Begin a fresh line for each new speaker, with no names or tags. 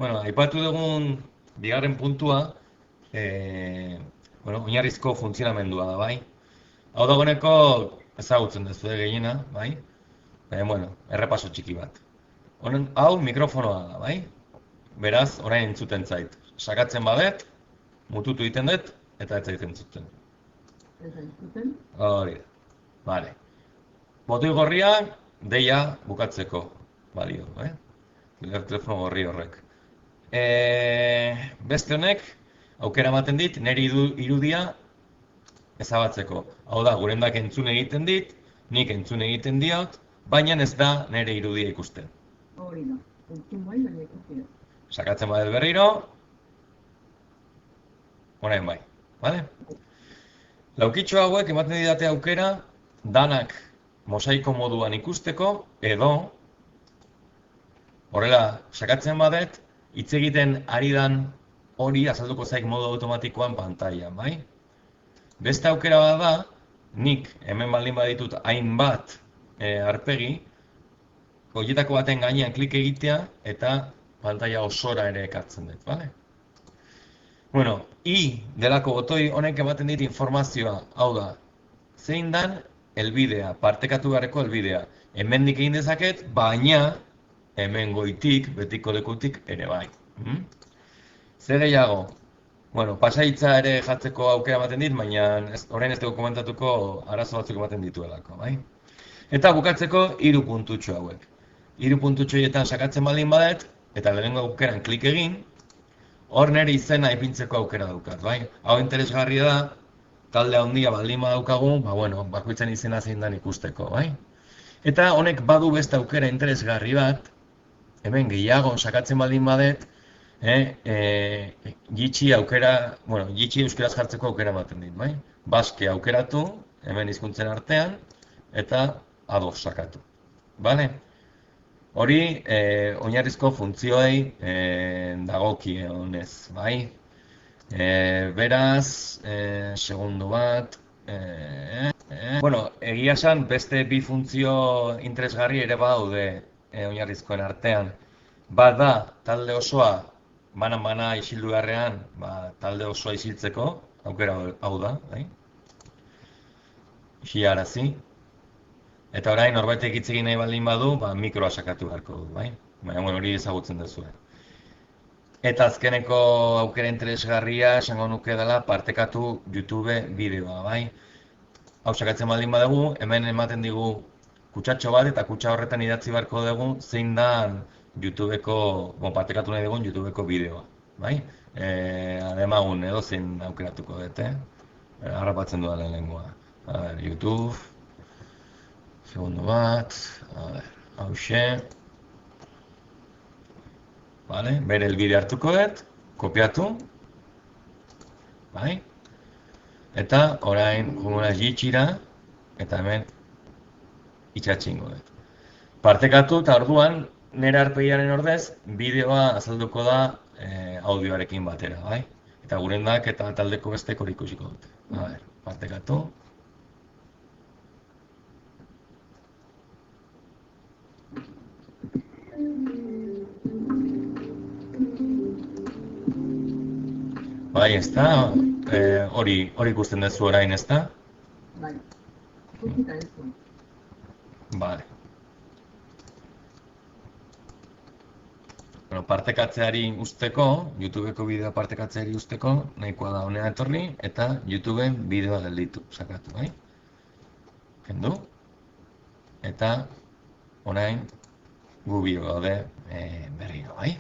Aipatu dugun bigarren puntua, oinarrizko funtzionamendua da, bai? Hau dagoeneko ezagutzen duzu gehiena, bai? Errepaso txiki bat. Hau mikrofonoa da, bai? Beraz, orain entzuten zait. Sakatzen badet, mututu egiten dut, eta ez zait entzuten.
Ez entzuten?
Hori da. Vale. Botoi gorria, deia bukatzeko. Balio, telefono gorri horrek. Beste honek, aukera ematen dit, niri irudia ezabatzeko. Hau da, gurendak entzun egiten dit, nik entzun egiten diot, baina ez da nire irudia ikusten.
Hori da, entzun bai, baina ikusten.
Sakatzen badet berriro, orain bai, bale? Laukitxo hauek ematen didate aukera, danak mosaiko moduan ikusteko, edo, horrela, sakatzen badet, hitz egiten ari dan hori azalduko zaik modu automatikoan pantailan, bai? Beste aukera bat da, nik hemen baldin baditut hainbat arpegi, horietako baten gainean klik egitea eta pantaila osora ere ekartzen dut, bale? I delako botoi honek ematen dit informazioa, hau da, zein dan helbidea, partekatu beharreko helbidea. Hemendik egin dezaket, baina hemen goitik, betiko lekutik ere bai. Zer gehiago? Pasaitza ere jartzeko aukera ematen dit, baina orain ez dugu komentatuko arazo batzuk ematen dituelako, bai? Eta bukatzeko 3 puntutxo hauek. 3 puntutxo horietan sakatzen baldin badet, eta lehenengo aukeran klik egin, hor nire izena ipintzeko aukera daukat, bai? Hau interesgarria da, talde handia baldin badaukagu, bakoitzan izena zein dan ikusteko, bai? Eta honek badu beste aukera interesgarri bat, hemen gehiago sakatzen baldin badet, gitxi euskeraz jartzeko aukera ematen dit, bai? Baske aukeratu, hemen hizkuntzen artean, eta ados sakatu, bale? Hori, oinarrizko funtzioei dagokie honez, bai? Beraz, segundo bat... Egia esan, beste bi funtzio interesgarri ere badaude oinarrizkoen artean. Bat da, talde osoa, banan-bana isildu beharrean, talde osoa isiltzeko, aukera hau da, bai? Isiarazi. Eta orain, norbaitek hitz egin nahi baldin badu, mikroa sakatu beharko du, bai? Baina, hori ezagutzen duzu. Eta azkeneko aukera interesgarria, esango nuke dela, partekatu YouTube bideoa, bai? Hau sakatzen baldin badugu, hemen ematen digu kutsatxo bat, eta kutsa horretan idatzi beharko dugu zein da YouTubeko, partekatu nahi dugun YouTubeko bideoa, bai? Ademagun edo zein aukeratuko dut, harrapatzen dudan lehenengoa. YouTube... Segundo bat, hauxe. Bere helbide hartuko dut, kopiatu. Bai? Eta orain junguna gitxira, eta hemen itxatxingo dut. Partekatu eta orduan, nire arpegiaren ordez, bideoa azalduko da audioarekin batera, bai? Eta gurendak eta taldeko bestek hori ikusiko dute. Partekatu. Bai, ez da, hori ikusten duzu orain, ez da?
Bai, ikusita ez du.
Bale. Partekatzeari usteko, YouTubeko bideoa partekatzeari usteko, nahikoa da honera etorri, eta YouTubeen bideoa gelditu, sakatu, bai? Kendu. Eta, orain, gu bio gaude berriro, bai?